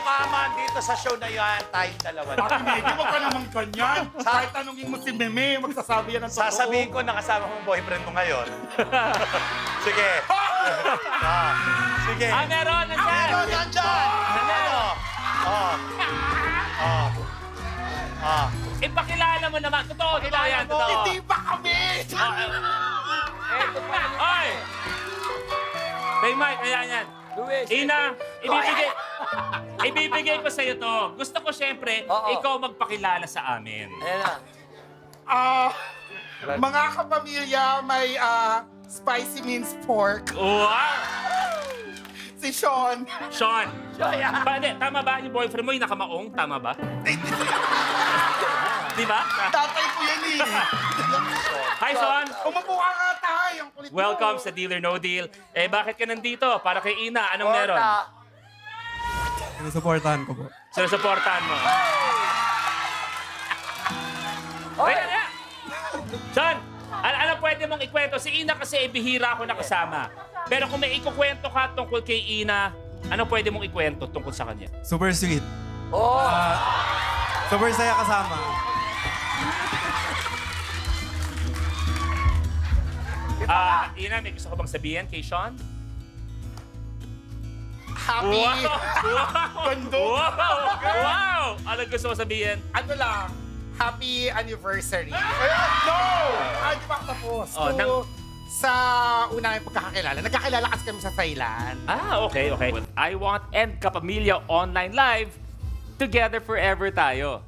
umaman dito sa show na yan, tayong dalawa. Ate Maggie, huwag ka naman ganyan. Kahit tanungin mo si Meme, magsasabi yan ng totoo. Sasabihin ko na kasama mong boyfriend mo ngayon. Sige. Sige. Meron! Nandiyan! Meron nandyan! Ano? Ipakilala mo naman. Totoo yan. mo. Totoo. Hindi ba kami? Eto pa. Oy! Kay Mike, ayan yan. Luis. Ina, ibibigay ko sa'yo to. Gusto ko siyempre, Oo. ikaw magpakilala sa amin. Ayan na. Mga kapamilya, may spicy minced pork. Wow! Si Sean. Sean. Tama ba yung boyfriend mo yung nakamaong? Tama ba? Di ba? Tatay ko yan eh. Hi, Sean. Umupo ka nga tayo. Ang kulit mo. Welcome sa Deal or No Deal. Bakit ka nandito? Para kay Ina, anong meron? Sinusuportahan ko po. Sinusuportahan mo. Wait, ano? Sean, ano pwede mong ikwento? Si Ina kasi bihira ako nakasama. Pero kung may ikukwento ka tungkol kay Ina, ano pwede mong ikwento tungkol sa kanya? Super sweet. Oh! Super saya kasama. Ina, may gusto ka bang sabihin kay Sean? Happy. Bando. Wow! Ano gusto mo sabihin? Ano lang, happy anniversary. No! Hindi pa ako tapos. Oh, sa unang pagkakakilala, nagkakilala kasi kami sa Thailand. Okay. I Want and Kapamilya Online Live, together forever tayo.